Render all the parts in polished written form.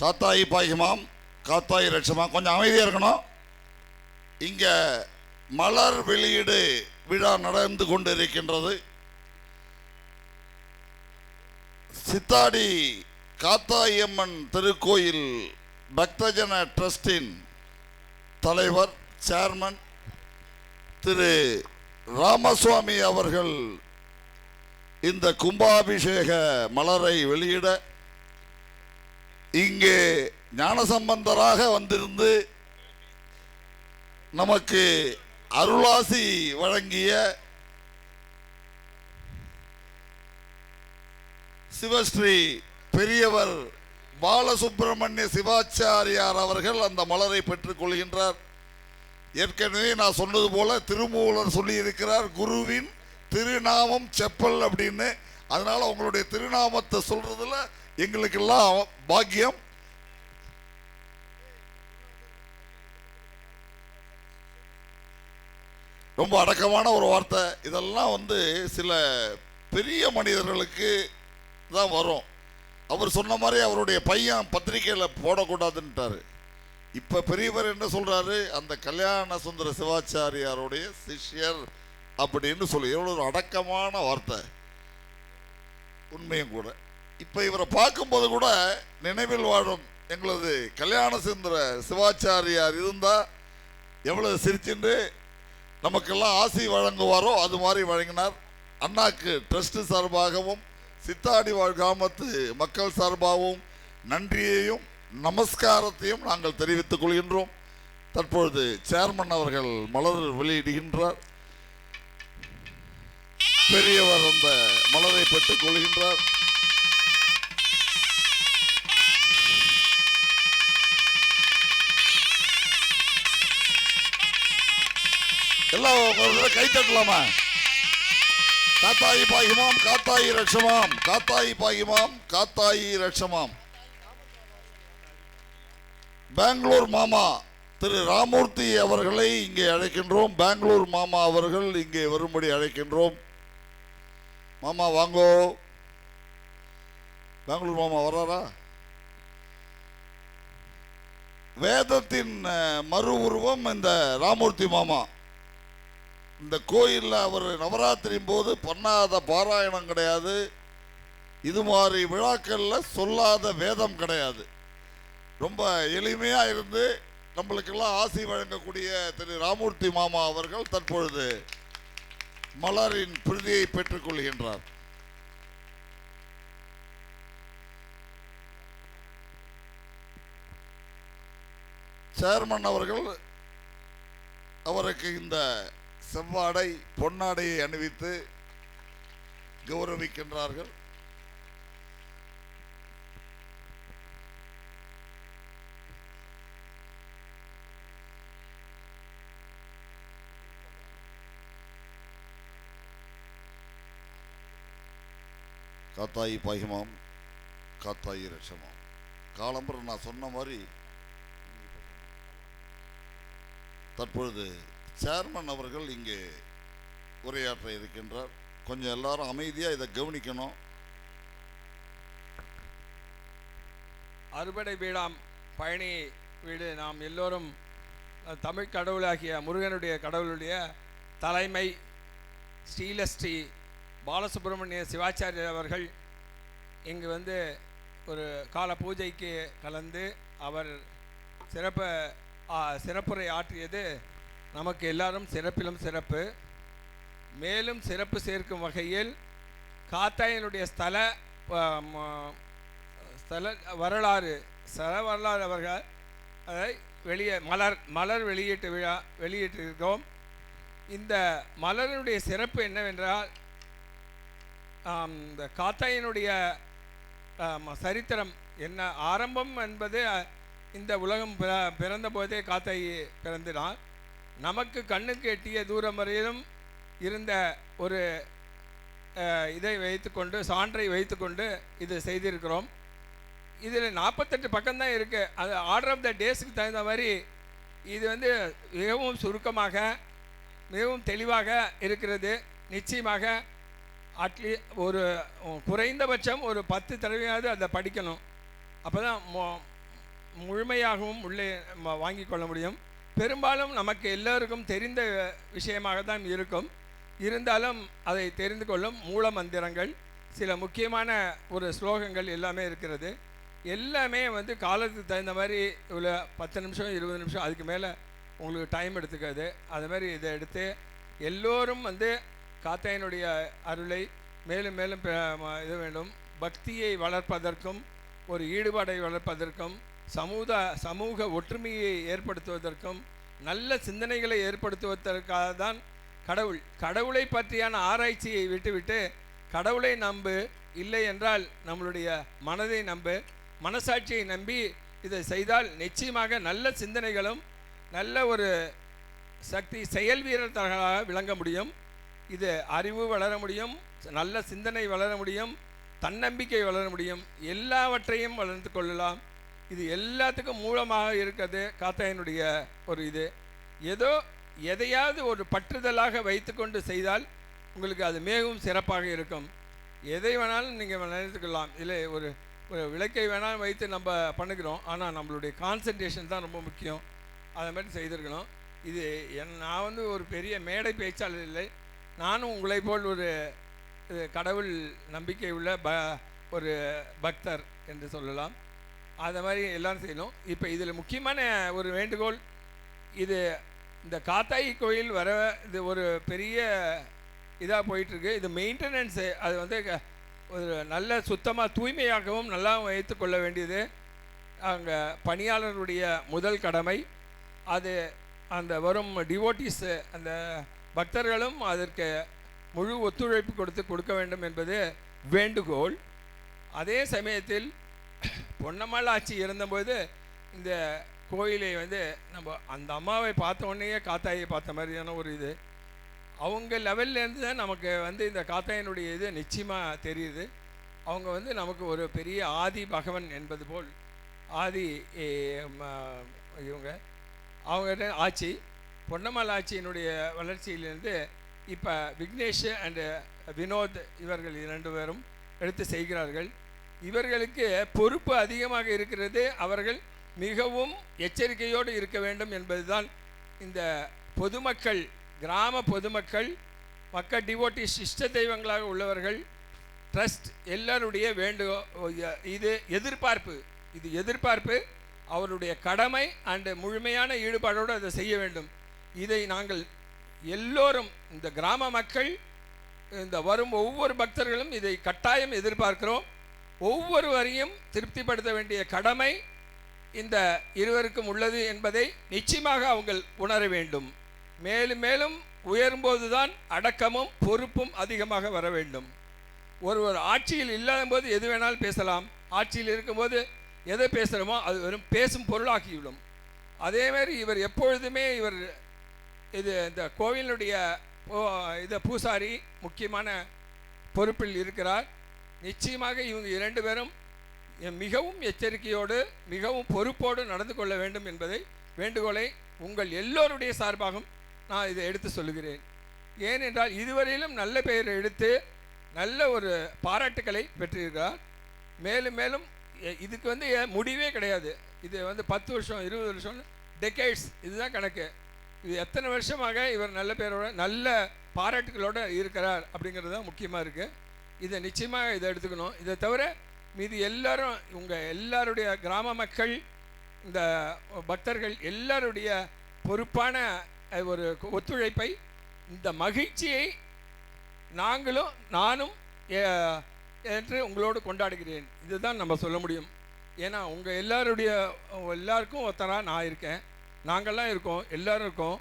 காத்தாயி பாகிமாம் காத்தாயி ரட்சமா. கொஞ்சம் அமைதியாக இருக்கணும். இங்கே மலர் வெளியீடு விழா நடந்து கொண்டு இருக்கின்றது. சித்தாடி காத்தாயம்மன் திருக்கோயில் பக்தஜன ட்ரஸ்டின் தலைவர் சேர்மன் திரு ராமசுவாமி அவர்கள் இந்த கும்பாபிஷேக மலரை வெளியிட இங்கே ஞானசம்பந்தராக வந்திருந்து நமக்கு அருளாசி வழங்கிய சிவஸ்ரீ பெரியவர் பாலசுப்பிரமணிய சிவாச்சாரியார் அவர்கள் அந்த மலரை பெற்றுக் கொள்கின்றார். ஏற்கனவே நான் சொன்னது போல திருமூலர் சொல்லியிருக்கிறார், குருவின் திருநாமம் செப்பல் அப்படின்னு. அதனால உங்களுடைய திருநாமத்தை சொல்றதுல எங்களுக்கெல்லாம் பாக்கியம். ரொம்ப அடக்கமான ஒரு வார்த்தை. இதெல்லாம் சில பெரிய மனிதர்களுக்கு தான் வரும். அவர் சொன்ன மாதிரி அவருடைய பையன் பத்திரிகையில் போடக்கூடாதுன்ட்டாரு. இப்போ பெரியவர் என்ன சொல்றாரு, அந்த கல்யாண சுந்தர சிவாச்சாரியாருடைய சிஷ்யர் அப்படின்னு சொல்லி எவ்வளோ ஒரு அடக்கமான வார்த்தை, உண்மையும் கூட. இப்போ இவரை பார்க்கும்போது கூட நினைவில் வாழும் எங்களது கல்யாண சுந்தர சிவாச்சாரியார் இருந்தால் எவ்வளவு சிரிச்சுட்டு நமக்கெல்லாம் ஆசி வழங்குவாரோ அது மாதிரி வழங்கினார். அண்ணாக்கு ட்ரஸ்ட் சார்பாகவும் சித்தாடி வாழ் கிராமத்து மக்கள் சார்பாகவும் நன்றியையும் நமஸ்காரத்தையும் நாங்கள் தெரிவித்துக் கொள்கின்றோம். தற்பொழுது சேர்மன் அவர்கள் மலர் வெளியிடுகின்றார். பெரியவர் அந்த மலரை பெற்றுக் கொள்கின்றார். எல்லாம் கை தட்டலாமா? காத்தாயி பாகிமாம் காத்தாயி ரட்சமாம், காத்தாயி பாகிமாம் காத்தாயி ரட்சமாம். பெங்களூர் மாமா திரு ராமூர்த்தி அவர்களை இங்கே அழைக்கின்றோம். பெங்களூர் மாமா அவர்கள் இங்கே வரும்படி அழைக்கின்றோம். மாமா வாங்கோ. பெங்களூர் மாமா வர்றாரா? வேதத்தின் மறு உருவம் இந்த ராமூர்த்தி மாமா. இந்த கோயிலில் அவர் நவராத்திரி போது பண்ணாத பாராயணம் கிடையாது. இது மாதிரி விழாக்களில் சொல்லாத வேதம் கிடையாது. ரொம்ப எளிமையாக இருந்து நம்மளுக்கெல்லாம் ஆசி வழங்கக்கூடிய திரு ராமூர்த்தி மாமா அவர்கள் தற்பொழுது மலரின் பிரதியை பெற்றுக் கொள்கின்றார். சேர்மன் அவர்கள் அவருக்கு இந்த செவ்வாடை பொன்னாடையை அணிவித்து கௌரவிக்கின்றார்கள். காத்தாயி பாகிமாம் காத்தாயி ரட்சமாம். காலம்பரம் நான் சொன்ன மாதிரி தற்பொழுது சேர்மன் அவர்கள் இங்கே உரையாற்ற இருக்கின்றார். கொஞ்சம் எல்லாரும் அமைதியாக இதை கவனிக்கணும். அறுபடை வீடாம் பழனி வீடு நாம் எல்லோரும் தமிழ் கடவுளாகிய முருகனுடைய கடவுளுடைய தலைமை ஸ்ரீ பாலசுப்பிரமணிய சிவாச்சாரியர் அவர்கள் இங்கு ஒரு கால பூஜைக்கு கலந்து அவர் சிறப்புரை ஆற்றியது நமக்கு எல்லாரும் சிறப்பிலும் சிறப்பு. மேலும் சிறப்பு சேர்க்கும் வகையில் காத்தாயனுடைய ஸ்தல வரலாறு அவர்கள் அதை மலர் வெளியீட்டு விழா வெளியிட்டிருக்கோம். இந்த மலருடைய சிறப்பு என்னவென்றால், இந்த காத்தாயனுடைய சரித்திரம் என்ன, ஆரம்பம் என்பது இந்த உலகம் பிறந்த போதே காத்தாயி பிறந்தினார். நமக்கு கண்ணுக்கு எட்டிய தூரம் வரையிலும் இருந்த ஒரு இதை வைத்துக்கொண்டு, சான்றை வைத்துக்கொண்டு இது செய்திருக்கிறோம். இதில் 48 பக்கம்தான் இருக்குது. அது ஆர்டர் ஆஃப் த டேஸுக்கு தகுந்த மாதிரி இது மிகவும் சுருக்கமாக மிகவும் தெளிவாக இருக்கிறது. நிச்சயமாக ஒரு குறைந்தபட்சம் ஒரு 10 தடவையாவது அதை படிக்கணும். அப்போ தான் முழுமையாகவும் உள்ளே வாங்கிக் கொள்ள முடியும். பெரும்பாலும் நமக்கு எல்லோருக்கும் தெரிந்த விஷயமாக தான் இருக்கும். இருந்தாலும் அதை தெரிந்து கொள்ளும் மூல மந்திரங்கள், சில முக்கியமான ஒரு ஸ்லோகங்கள் எல்லாமே இருக்கிறது. எல்லாமே வந்து காலத்துக்கு தகுந்த மாதிரி உள்ள 10 நிமிஷம் 20 நிமிஷம் அதுக்கு மேலே உங்களுக்கு டைம் எடுத்துக்காது. அது மாதிரி இதை எடுத்து எல்லோரும் வந்து காத்தாயினுடைய அருளை மேலும் மேலும் இது வேண்டும். பக்தியை வளர்ப்பதற்கும் ஒரு ஈடுபாடை வளர்ப்பதற்கும் சமூக ஒற்றுமையை ஏற்படுத்துவதற்கும் நல்ல சிந்தனைகளை ஏற்படுத்துவதற்காக தான் கடவுளை பற்றியான ஆராய்ச்சியை விட்டுவிட்டு கடவுளை நம்பு, இல்லை என்றால் நம்மளுடைய மனதை நம்பு, மனசாட்சியை நம்பி இதை செய்தால் நிச்சயமாக நல்ல சிந்தனைகளும் நல்ல ஒரு சக்தி செயல் வீரர்களாக விளங்க முடியும். இது அறிவு வளர முடியும், நல்ல சிந்தனை வளர முடியும், தன்னம்பிக்கை வளர முடியும், எல்லாவற்றையும் வளர்த்து கொள்ளலாம். இது எல்லாத்துக்கும் மூலமாக இருக்கிறது காத்தாயினுடைய ஒரு இது. எதையாவது ஒரு பற்றுதலாக வைத்து கொண்டு செய்தால் உங்களுக்கு அது மிகவும் சிறப்பாக இருக்கும். எதை வேணாலும் நீங்கள் நினைத்துக்கலாம். இல்லை ஒரு விளக்கை வேணாலும் வைத்து நம்ம பண்ணுகிறோம், ஆனால் நம்மளுடைய கான்சன்ட்ரேஷன் தான் ரொம்ப முக்கியம். அதை மாதிரி செய்திருக்கணும். இது நான் வந்து ஒரு பெரிய மேடை பேச்சாளர் இல்லை, நானும் உங்களை போல் ஒரு கடவுள் நம்பிக்கை உள்ள ஒரு பக்தர் என்று சொல்லலாம். அதை மாதிரி எல்லோரும் செய்யணும். இப்போ இதில் முக்கியமான ஒரு வேண்டுகோள், இந்த காத்தாயி கோயில் இது ஒரு பெரிய இதாக போயிட்டுருக்கு. இது மெயின்டெனன்ஸு, அது வந்து ஒரு நல்ல சுத்தமாக தூய்மையாகவும் நல்லா வைத்துக்கொள்ள வேண்டியது அங்கே பணியாளருடைய முதல் கடமை. அது அந்த வரும் டிவோட்டிஸு அந்த பக்தர்களும் அதற்கு முழு ஒத்துழைப்பு கொடுக்க வேண்டும் என்பது வேண்டுகோள். அதே சமயத்தில் பொன்னம்மாள் ஆட்சி இருந்தபோது இந்த கோயிலை வந்து நம்ம அந்த அம்மாவை பார்த்த உடனேயே காத்தாயை பார்த்த மாதிரியான ஒரு இது, அவங்க லெவல்லேருந்து தான் நமக்கு வந்து இந்த காத்தாயினுடைய இது நிச்சயமாக தெரியுது. அவங்க வந்து நமக்கு ஒரு பெரிய ஆதி பகவன் என்பது போல் ஆதி அவங்க ஆட்சி பொன்னம்மாள் ஆட்சியினுடைய வளர்ச்சியிலிருந்து இப்போ விக்னேஷ் அண்டு வினோத் இவர்கள் 2 பேரும் எடுத்து செய்கிறார்கள். இவர்களுக்கு பொறுப்பு அதிகமாக இருக்கிறது. அவர்கள் மிகவும் எச்சரிக்கையோடு இருக்க வேண்டும் என்பதுதான் இந்த பொதுமக்கள், கிராம பொதுமக்கள், மக்கள் டிவோட்டிஸ், இஷ்ட தெய்வங்களாக உள்ளவர்கள், ட்ரஸ்ட் எல்லாருடைய இது எதிர்பார்ப்பு. அவருடைய கடமை அண்டு முழுமையான ஈடுபாடோடு அதை செய்ய வேண்டும். இதை நாங்கள் எல்லோரும், இந்த கிராம மக்கள், இந்த வரும் ஒவ்வொரு பக்தர்களும் இதை கட்டாயம் எதிர்பார்க்கிறோம். ஒவ்வொருவரையும் திருப்திப்படுத்த வேண்டிய கடமை இந்த இருவருக்கும் உள்ளது என்பதை நிச்சயமாக அவங்க உணர வேண்டும். மேலும் மேலும் உயரும்போது தான் அடக்கமும் பொறுப்பும் அதிகமாக வர வேண்டும். ஒருவர் ஆட்சியில் இல்லாத போது எது வேணாலும் பேசலாம், ஆட்சியில் இருக்கும்போது எதை பேசுகிறோமோ அது வெறும் பேசும் பொருளாகிவிடும். அதேமாதிரி இவர் எப்பொழுதுமே இந்த கோவிலுடைய பூசாரி முக்கியமான பொறுப்பில் இருக்கிறார். நிச்சயமாக இவங்க 2 பேரும் மிகவும் எச்சரிக்கையோடு மிகவும் பொறுப்போடு நடந்து கொள்ள வேண்டும் என்பதை வேண்டுகோளை உங்கள் எல்லோருடைய சார்பாகவும் நான் இதை எடுத்து சொல்லுகிறேன். ஏனென்றால் இதுவரையிலும் நல்ல பெயரை எடுத்து நல்ல ஒரு பாராட்டுக்களை பெற்றிருக்கிறார். மேலும் மேலும் இதுக்கு வந்து முடிவே கிடையாது. இது வந்து 10 வருஷம் 20 வருஷம் டெக்கேட்ஸ் இதுதான் கணக்கு. இது எத்தனை வருஷமாக இவர் நல்ல பேரோட நல்ல பாராட்டுகளோடு இருக்கிறார் அப்படிங்கிறது தான் முக்கியமாக இருக்குது. இதை நிச்சயமாக இதை எடுத்துக்கணும். இதை தவிர மீது எல்லாரும் உங்கள் எல்லாருடைய கிராம மக்கள், இந்த பக்தர்கள் எல்லாருடைய பொறுப்பான ஒரு ஒத்துழைப்பை, இந்த மகிழ்ச்சியை நானும் என்று உங்களோடு கொண்டாடுகிறேன். இதுதான் நம்ம சொல்ல முடியும். ஏன்னா உங்கள் எல்லாருக்கும் ஒருத்தராக நான் இருக்கேன், நாங்கள்லாம் இருக்கோம், எல்லோரும் இருக்கோம்.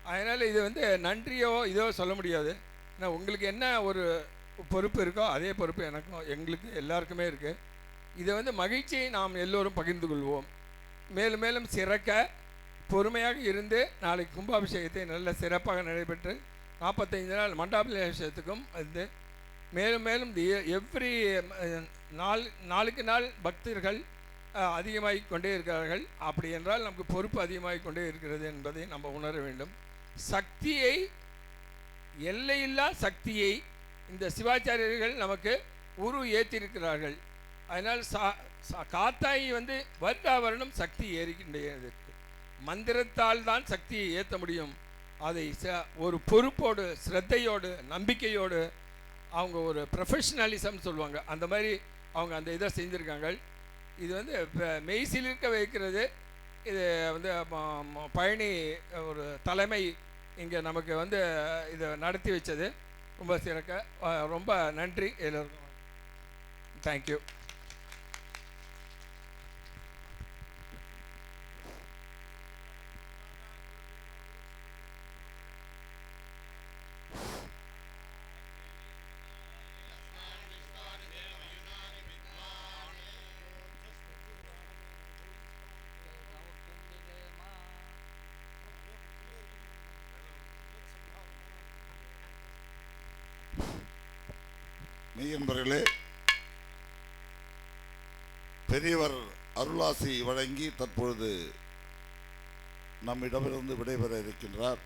அதனால் இது வந்து நன்றியோ இதோ சொல்ல முடியாது. ஏன்னா உங்களுக்கு என்ன ஒரு பொறுப்பு இருக்கோ அதே பொறுப்பு எங்களுக்கு எல்லாருக்குமே இருக்குது. இதை வந்து மகிழ்ச்சியை நாம் எல்லோரும் பகிர்ந்து கொள்வோம். மேலும் மேலும் சிறக்க பொறுமையாக இருந்து நாளைக்கு கும்பாபிஷேகத்தை நல்ல சிறப்பாக நடைபெற்று 45 நாள் மண்டாபிஷேகத்துக்கும் வந்து மேலும் மேலும் எவ்ரி நாளுக்கு நாள் பக்தர்கள் அதிகமாகிக் கொண்டே இருக்கிறார்கள். அப்படி என்றால் நமக்கு பொறுப்பு அதிகமாகிக் கொண்டே இருக்கிறது என்பதை நம்ம உணர வேண்டும். சக்தியை, எல்லையில்லா சக்தியை இந்த சிவாச்சாரியர்கள் நமக்கு ஏற்றிருக்கிறார்கள். அதனால் காத்தாயி வந்து வருடா வருடம் சக்தி ஏறிக்கின்றது. மந்திரத்தால் தான் சக்தியை ஏற்ற முடியும். அதை ஒரு பொறுப்போடு, ஸ்ரத்தையோடு, நம்பிக்கையோடு, அவங்க ஒரு ப்ரொஃபஷ்னலிசம் சொல்லுவாங்க, அந்த மாதிரி அவங்க அந்த இதை செஞ்சுருக்காங்க. இது வந்து மெய்சிலிருக்க வைக்கிறது. இது வந்து பழனி ஒரு தலைமை இங்கே நமக்கு வந்து இதை நடத்தி வச்சது ரொம்ப சிறக்க. ரொம்ப நன்றி எல்லோருக்கும். தேங்க்யூ. மெய்யன்பர்களே, பெரியவர் அருளாசி வழங்கி தற்பொழுது நம்மிடமிருந்து விடைபெற இருக்கின்றார்.